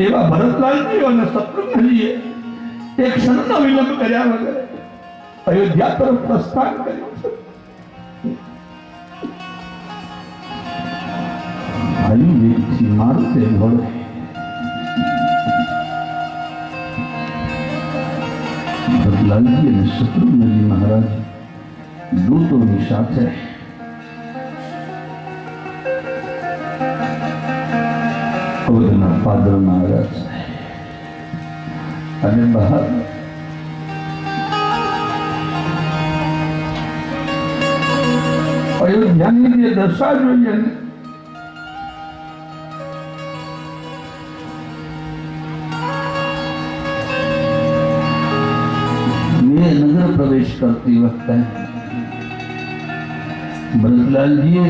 એવા ભરતલાલજી અને શત્રુઘ્નજીએ એક ક્ષણનો વિલંબ કર્યા વગર અયોધ્યા તરફ પ્રસ્થાન કર્યું છે. ભાઈ વેગથી મારુતે ઘોડે ભરતલાલજી અને શત્રુઘ્નજી મહારાજ દૂતોની સાથે અવધના પાદરમાં આવ્યા છે. અને બહાર અયોધ્યાની જે દશા જોઈએ ને નગર પ્રવેશ કરતી વખતે ભરતલાલજીએ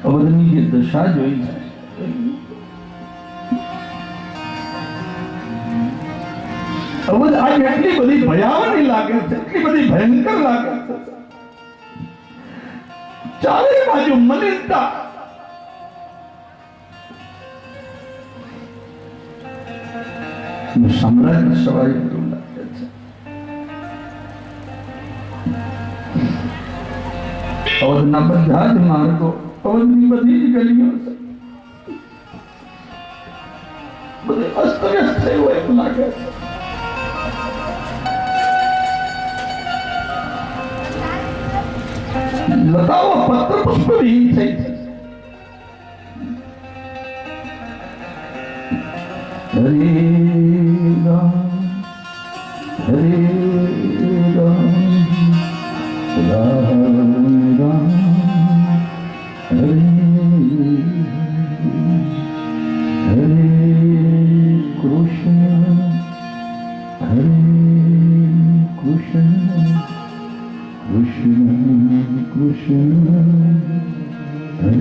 અવધની જે દશા જોઈ છે અવધ આ એટલી બધી ભયાવની લાગે છે, એટલી બધી ભયંકર લાગે છે. ચારે બાજુ મલિનતા, સામ્રાજ્ય સવાઈ અવધના બધા જ માર્ગો, અવધની બધી જ ગલીઓ બધે અસ્તવ્યસ્ત થયું હોય એવું લાગે છે. લતાઓ પત્ર પુષ્પ વિહીન થઈ છે. હરે રામ હરે રામ રામ રામ હરે હરે કૃષ્ણ હરે કૃષ્ણ કૃષ્ણ કૃષ્ણ હરે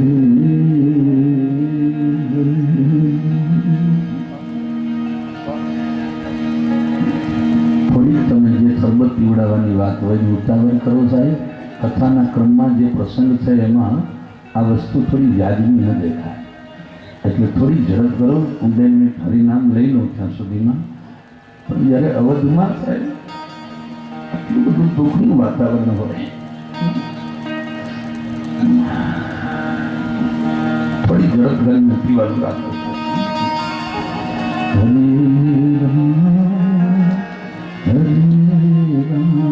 થોડી તમે જે શરબત પીવડાવવાની વાત હોય ઉતાવળ કરો સાહેબ. કથાના ક્રમમાં જે પ્રસંગ છે એમાં આ વસ્તુ થોડી વ્યાજબી ન દેખાય એટલે થોડી ઝડપ કરો. હું 2 મિનિટ હરિનામ લઈ લઉં ત્યાં સુધીમાં. પણ જ્યારે અવધમાં સાહેબ આટલું બધું દુઃખનું વાતાવરણ હોય થોડી ઝડપ કરીને પીવાનું રાખો. હરે રામ હરે રામ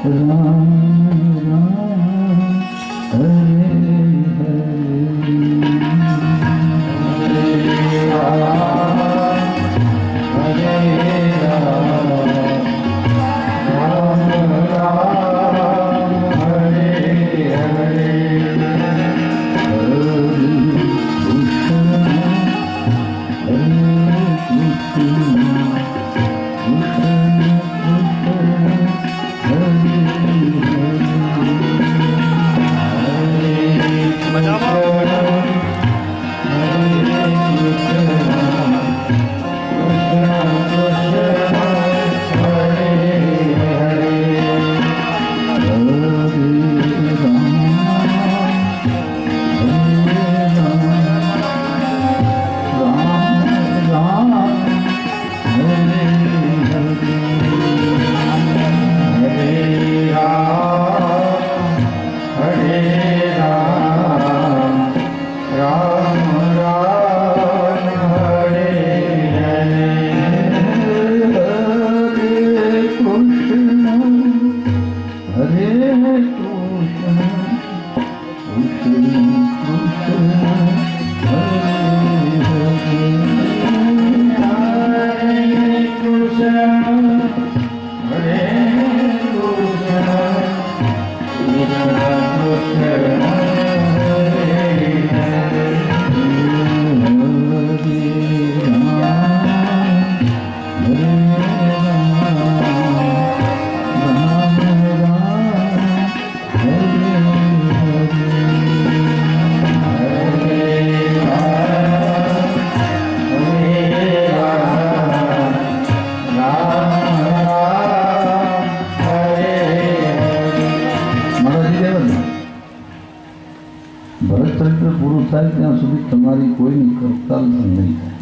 રામ રામ હરે ભરત ચરિત્ર પૂરું થાય ત્યાં સુધી તમારી કોઈની કરતાલ નહીં થાય.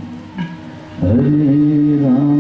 હરે રામ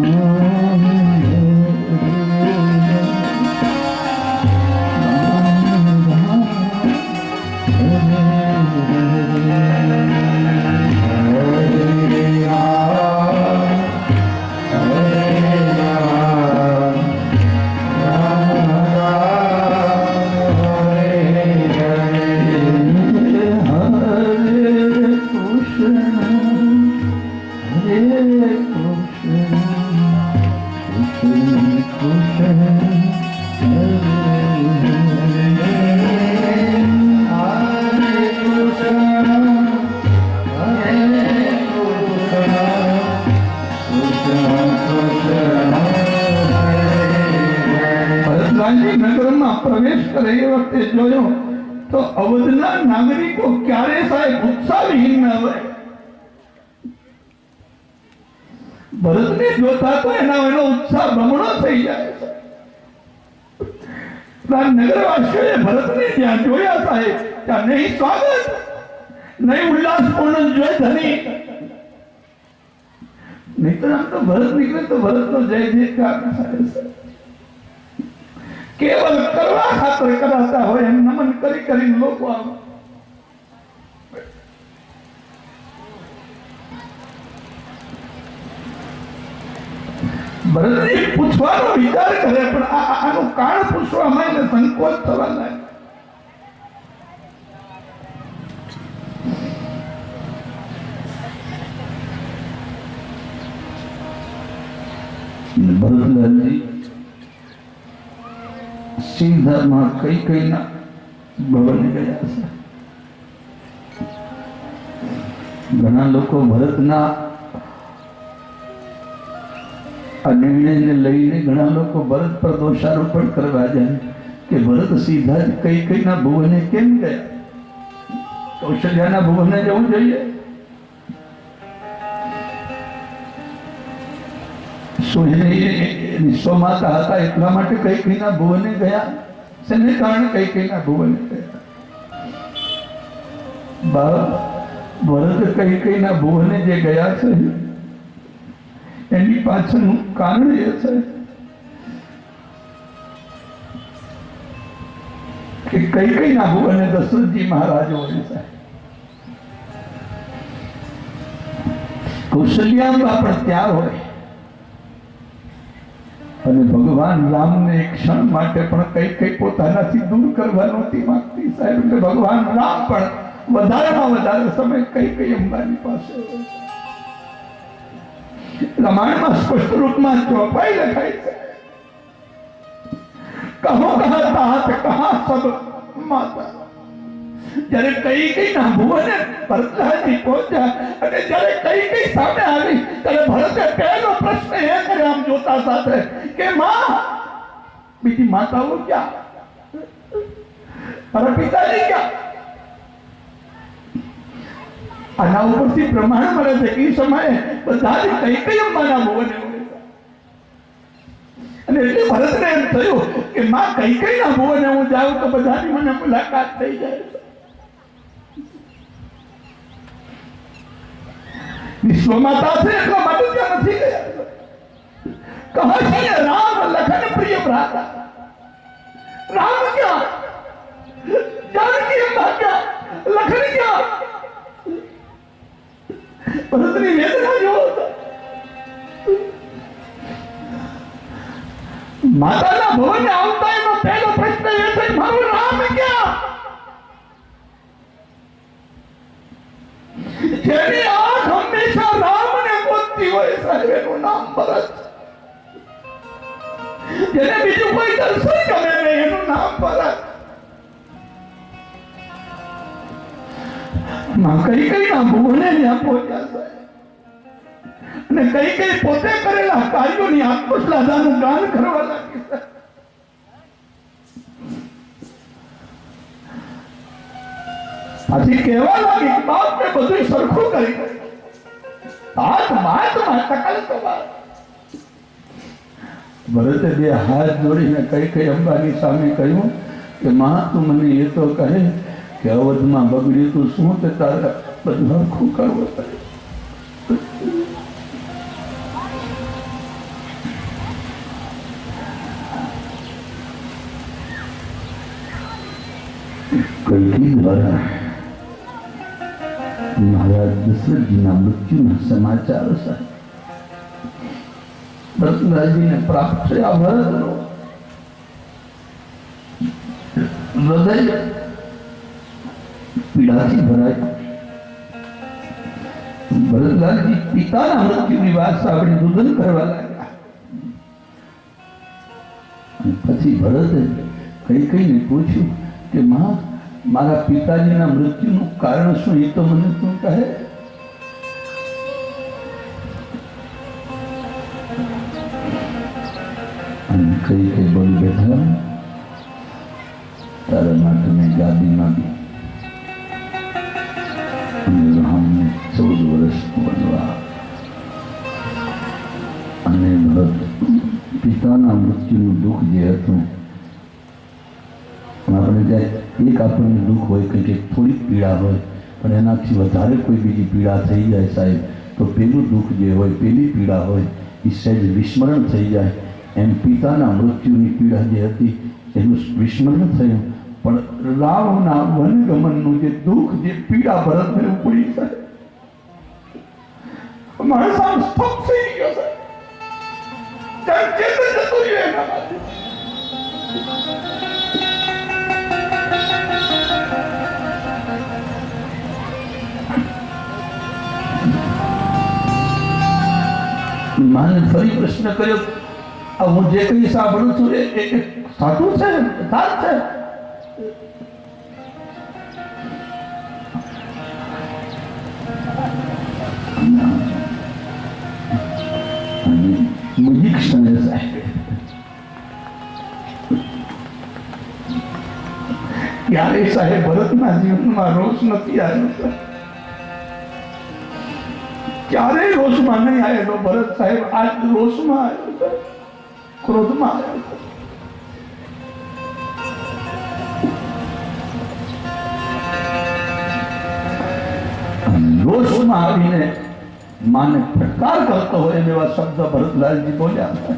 નગરમાં પ્રવેશ કરે એ વખતે જોયો તો અવધના નાગરિકો ક્યારે સાહેબ ઉત્સાહહીન ન હોય. ભરતને જોતા તો એનો ઉત્સાહ બમણો થઈ જાય છે. નગરવાસીઓએ ભરતને જ્યાં જોયા સાહેબ ત્યાં નહીં સ્વાગત નહીં ઉલ્લાસપૂર્ણ જોઈ ધની. નહીં તો આમ તો ભરત નીકળે તો ભરતનો જય જયકાર થાય છે. કેવલ કરવા ખાતર કરાતા હોય એમ નમન કરી કરીને લોકો આવે. ભરતજી પૂછવાનો વિચાર કરે પણ આનું કારણ પૂછવામાં એને સંકોચ થવા લાગે. ભરતલાલજી સીધામાં કઈકઈના ભવને ગયા છે. ઘણા લોકો ભરતના આ નિર્ણયને લઈને ઘણા લોકો ભરત પર દોષારોપણ કરવા જાય કે ભરત સીધા જ કઈકઈના ભુવને કેમ ગયા? કૌશલ્યાના ભુવને જવું જોઈએ. વિશ્વમાતા હતા એટલા માટે કઈકઈના ભુવને ગયા. શેને કારણે કઈકઈના ભુવને ગયા? ભરત કઈકઈના ભુવને જે ગયા છે એની પાછળનું કારણ એ છે કે કઈકઈના ભુવને દશરથજી મહારાજ હોય છે. કૌશલ્યાંબા પણ ત્યાં હોય અને ભગવાન રામને એક ક્ષણ માટે પણ કઈ પોતાનાથી દૂર કરવા નહોતી માંગતી સાહેબ. એટલે ભગવાન રામ પણ વધારેમાં વધારે સમય કઈ અંબાની પાસે હોય. રામાયણમાં સ્પષ્ટ રૂપમાં ચોપાઈ લખાય છે, કહો કહા તાત કહા સબ માતા. જ્યારે કઈ ના ભુવને ભરતલાલજી પહોંચ્યા અને જ્યારે કઈ સામે આવી ત્યારે ભરતે પહેલો પ્રશ્ન એ કર્યો આમ જોતા સાથે કે માં બીજી માતાઓ ક્યાં? મારા પિતાજી ક્યાં? આના ઉપરથી પ્રમાણ મળે છે કે એ સમયે બધા કઈ અંબાના ભુવને અને એટલે ભરતને એમ થયું કે માં કઈ ના ભુવને હું જાઉં તો બધાની મને મુલાકાત થઈ જાય છે. વિશ્વમાતા છે એટલા માટે ત્યાં નથી ગયા. કહે છે રામ લખન પ્રિય ભ્રાતા. રામ ક્યાં? જાનકી અંબા ક્યાં? લખન ક્યાં? ભરતની વેદના જોવો. માતાના ભવને આવતા એનો પહેલો પ્રશ્ન એ છે જેની આંખ હંમેશા રામને ગોતતી હોય સાહેબ એનું નામ ભરત. જેને બીજું કોઈ દર્શન ગમે નહીં એનું નામ ભરત. માં કઈ કઈ ના ભુવને ત્યાં પહોંચ્યા સાહેબ અને કઈ કઈ પોતે કરેલા કાર્યોની આત્મશ્લાઘાનું ગાન કરવા લાગી સાહેબ. પછી કહેવા લાગી કે બાપને બધું સરખું કરી હાથમાં ટકલ સવાર. ભરતે બે હાથ જોડીને કઈ કઈ અંબાની સામે કહ્યું કે માં તું મને એ તો કહે કે અવધમાં બગડ્યું તું શું તે તારે બધું સરખું કરવું પડે. કલ્કી દ્વારા મહારાજ દશરથજીના મૃત્યુના સમાચાર સાહેબ ભરતરાજીને પ્રાપ્ત થયા. ભરતનો હૃદય પીડાથી ભરાય. ભરતલાલજી પિતાના મૃત્યુની વાત સાંભળી રુદન કરવા લાગ્યા. પછી ભરતે કઈ કઈને પૂછ્યું કે માં મારા પિતાજીના મૃત્યુનું કારણ શું એ તો મને તું કહે. અને કઈ કઈ બોલી બેઠા તારા માટે મેં ગાદી માંગી અને રામને 14 વર્ષ બનવા અને ભરત પિતાના મૃત્યુનું દુઃખ જે હતું આપણે જાય એક આપણને દુઃખ હોય કે થોડીક પીડા હોય પણ એનાથી વધારે કોઈ બીજી પીડા થઈ જાય સાહેબ તો પેલું દુઃખ જે હોય પેલી પીડા હોય એ સહેજ વિસ્મરણ થઈ જાય. એમ પિતાના મૃત્યુની પીડા જે હતી એનું વિસ્મરણ થયું પણ રાવના વનગમનનું જે દુઃખ જે પીડા ભરતને ઉપડી સાહેબ માણસ આમ સ્તબ્ધ થઈ ગયો સાહેબ. ચેતન જતું રહ્યું એનામાંથી. માને ફરી પ્રશ્ન કર્યો આ હું જે કંઈ સાંભળું છું એ સાચું છે સાચ છે. બીજી ક્ષણે સાહેબ ક્યારેય સાહેબ ભરતના જીવનમાં રોષ નથી આવ્યો. ક્યારેય રોષમાં નહીં આવેલો ભરત સાહેબ આજ રોષમાં આવ્યો, ક્રોધમાં આવ્યો. રોષમાં આવીને માને ફટકાર કરતો હોય એવા શબ્દ ભરતલાલજી બોલ્યા.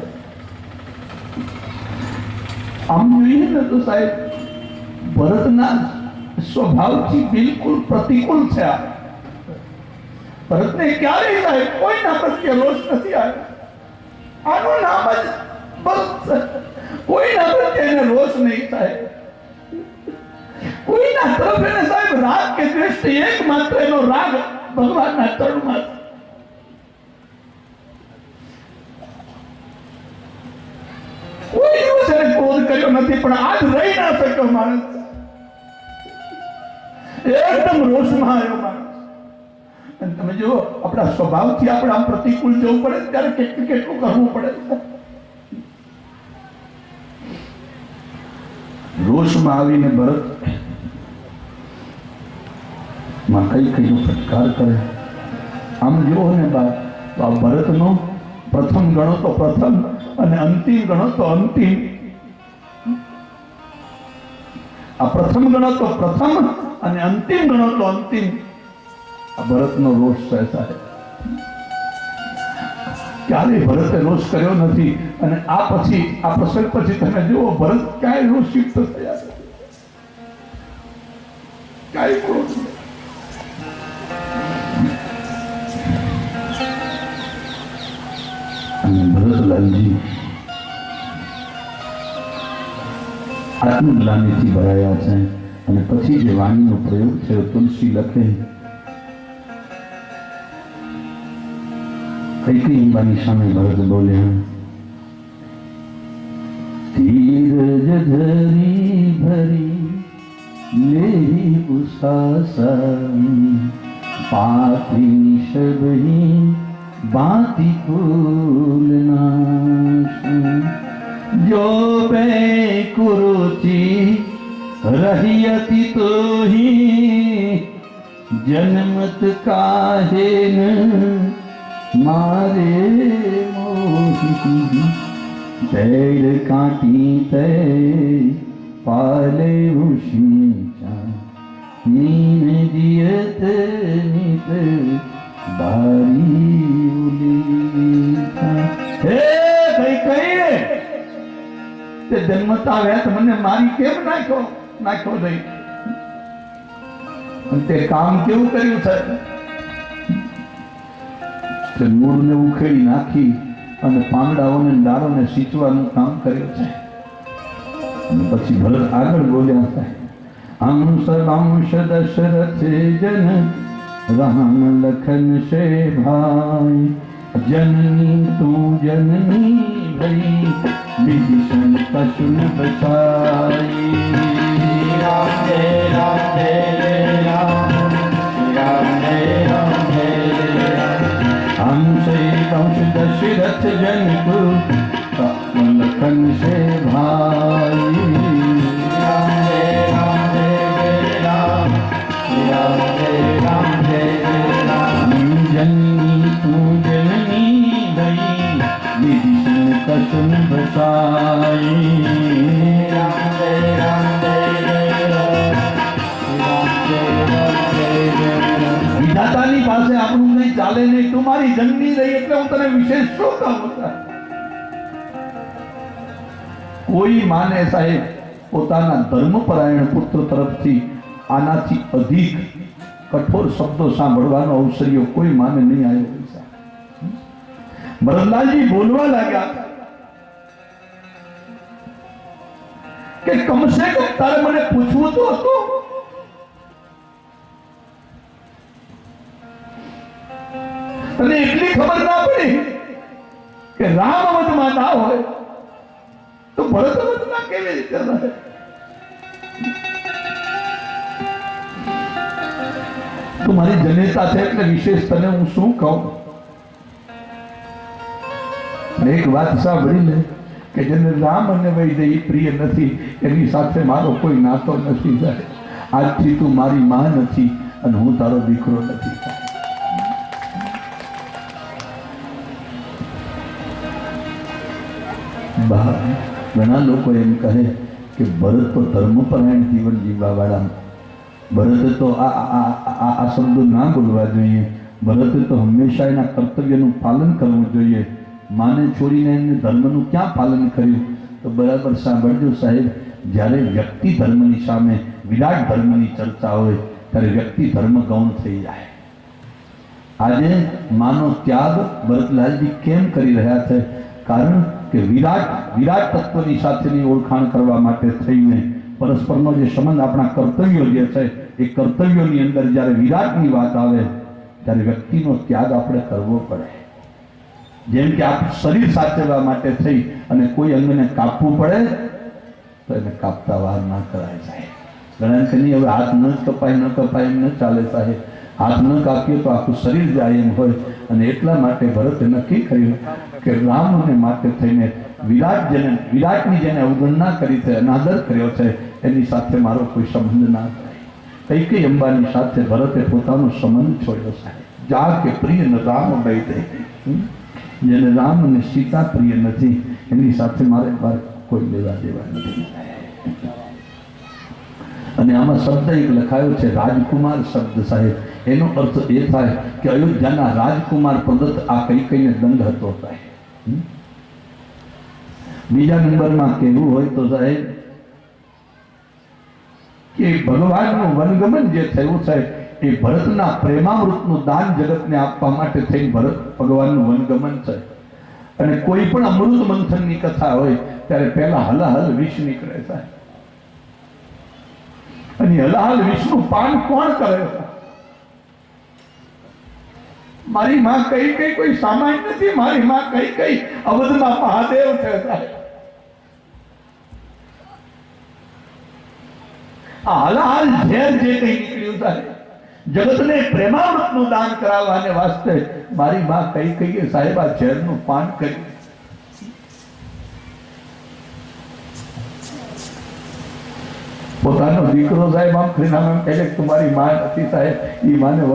આમ જોઈએ ને તો સાહેબ ભરતના સ્વભાવથી બિલકુલ પ્રતિકૂળ છે. ભરતને ક્યારેય સાહેબ કોઈના પ્રત્યે રોષ નથી આવ્યો. આનું નામ જ ભરત. કોઈના પ્રત્યે એને રોષ નહીં સાહેબ. કોઈના તરફ એને સાહેબ રાગ કે દ્વેષ એકમાત્ર એનો રાગ ભગવાનના ચરણમાં. કોઈ દિવસ એને ક્રોધ કર્યો નથી પણ આજ રહી ના શક્યો માણસ. એકદમ રોષમાં આવ્યો માણસ. અને તમે જો આપણા સ્વભાવથી આપણે આમ પ્રતિકૂળ જવું પડે ત્યારે કેટલું કેટલું કરવું પડે. રોષમાં આવીને ભરત માં કઈ કઈ ફટકાર કરે. આમ જુઓ ને બા ભરતનો પ્રથમ ગણો તો પ્રથમ અને અંતિમ ગણો તો અંતિમ. આ પ્રથમ ગણો તો પ્રથમ અને અંતિમ ગણો તો અંતિમ. આ ભરતનો રોષ છે સાહેબ. ક્યારેય ભરતે રોષ કર્યો નથી. અને આ પછી આ પ્રસંગ પછી તમે જુઓ ભરત ક્યાંય રોષિત થયા છે, ક્યાંય ક્રોધ. અને ભરતલાલજી આત્મગ્લાનિથી ભરાયા છે. અને પછી જે વાણીનો પ્રયોગ છે તુલસી લખે કઈ અંબાની સામે ભરત બોલ્યા, ધીરજ ધરી ભરી લેહી ઉષાસન, પાપી સબહી બાતી કુલનાશ, જો બે કુરુચિ રહિયતિ તોહી, જન્મત કાહે ન મારે મોહી, તેર કાટી તે પાલે ઉષીચા, નીન દિયત નિત બારી ઉલીચા. હે કઈ કઈ તે જન્મતા વેત મને મારી કેમ નાખ્યો નહીં? અને તે કામ કેવું કર્યું છે? તે મૂળને ઉખેડી નાખી અને પાંદડાઓને ડાળોને સિંચવાનું કામ કર્યું છે. અને પછી ભરત આગળ બોલ્યા છે, અંશ અંશ દશરથ જન રામ લખન સે ભાઈ, જનની તું જનની ભઈ વિભીષણ કશુન બસાઈ. રામ જય રામ જય રામ, રામ જય રામ જય રામ. અંશ અંશ દશરથ જન કો લખન સે ભાઈ, રામ જય રામ જય રામ, રામ જય રામ જય રામ. જનની તું જનની ભઈ વિભીષણ કશુન બસાઈ. રામ જય રામ જય રામ, રામ જય રામ જય રામ. વિધાતાની પાસે આપણું નહીં ચાલે નહીં. તું મારી જનની રહી એટલે હું તને વિશેષ શું કામ હતા? કોઈ માને સાહેબ પોતાના ધર્મપરાયણ પુત્ર તરફથી આનાથી અધિક કઠોર શબ્દો સાંભળવાનો અવસર્યો કોઈ માને નહીં આવ્યો. ભરતલાલજી બોલવા લાગ્યા કે કમસે કમ તારે મને પૂછવું તો હતું. તને એટલી ખબર ના પડી કે રામ અવધમાં ના હોય તો ભરત અવધમાં કેવી રીતે રહે? તું મારી જનેતા છે એટલે વિશેષ તને હું શું કહું? એક વાત સાંભળી લે કે જેને રામ અને વૈદેહી પ્રિય નથી એની સાથે મારો કોઈ નાતો નથી. જાય આજથી તું મારી માં નથી અને હું તારો દીકરો નથી. ઘણા લોકો એમ કહે કે ભરત તો ધર્મપરાયણ જીવન જીવવા વાળા, ભરતે તો આ શબ્દો ના બોલવા જોઈએ. ભરતે તો હંમેશા એના કર્તવ્યનું પાલન કરવું જોઈએ. માને છોડીને એને ધર્મનું ક્યાં પાલન કર્યું? તો બરાબર સાંભળજો સાહેબ, જ્યારે વ્યક્તિ ધર્મની સામે વિરાટ ધર્મની ચર્ચા હોય ત્યારે વ્યક્તિ ધર્મ ગૌણ થઈ જાય. આજે માનો ત્યાગ ભરતલાલજી કેમ કરી રહ્યા છે? કારણ કે વિરાટ તત્વની સાથેની ઓળખાણ કરવા માટે થઈને પરસ્પરનો જે સંબંધ, આપણા કર્તવ્યો જે છે એ કર્તવ્યોની અંદર જ્યારે વિરાટની વાત આવે ત્યારે વ્યક્તિનો ત્યાગ આપણે કરવો પડે. જેમ કે આપણે શરીર સાચવવા માટે થઈ અને કોઈ અંગને કાપવું પડે તો એને કાપતા વાર ના કરાય સાહેબ. ઘણા કે નહીં હવે હાથ ન કપાય ન કપાય એમ ન ચાલે સાહેબ. હાથ ન કાપીએ તો આખું શરીર જાય એમ હોય. અને એટલા માટે ભરતે નક્કી કર્યું કે રામને માટે થઈને વિરાટની જેને અવગણના કરી છે, અનાદર કર્યો છે, એની સાથે મારો કોઈ સંબંધ ના થાય. કઈ અંબાની સાથે ભરતે પોતાનો સંબંધ છોડ્યો સાહેબ. જા કે પ્રિય ન રામ વૈદે, જેને રામ અને સીતા પ્રિય નથી એની સાથે મારે કોઈ લેવા દેવા નથી. અને આમાં શબ્દ એક લખાયો છે રાજકુમાર શબ્દ સાહેબ. એનો અર્થ એ થાય કે અયોધ્યાના રાજકુમાર પ્રદત્ત આ કઈકઈને દંડ હતો સાહેબ. બીજા નંબરમાં કહેવું હોય તો સાહેબ કે ભગવાનનું વનગમન જે થયું છે એ ભરતના પ્રેમામૃતનું દાન જગતને આપવા માટે થઈ ભગવાનનું વનગમન છે. અને કોઈ પણ અમૃત મંથનની કથા હોય ત્યારે પહેલા હલાહલ વિષ નીકળે છે. અને હલાહલ વિષનું પાન કોણ કરે છે? મારી માં કઈ કઈ કોઈ સામાન્ય નથી, મારી માં કઈ કઈ અવધમાં મહાદેવ છે સાહેબ. આ હાલ ઝેર જે કઈ નીકળ્યું સાહેબ, જગતને પ્રેમામૃતનું દાન કરાવવાને વાસ્તે મારી માં કઈ કઈ સાહેબ આ ઝેરનું પાન કર્યું. પોતાનો દીકરો સાહેબ આમ કરીને આમ કહે છે કે તમારી માં નથી સાહેબ, એ માને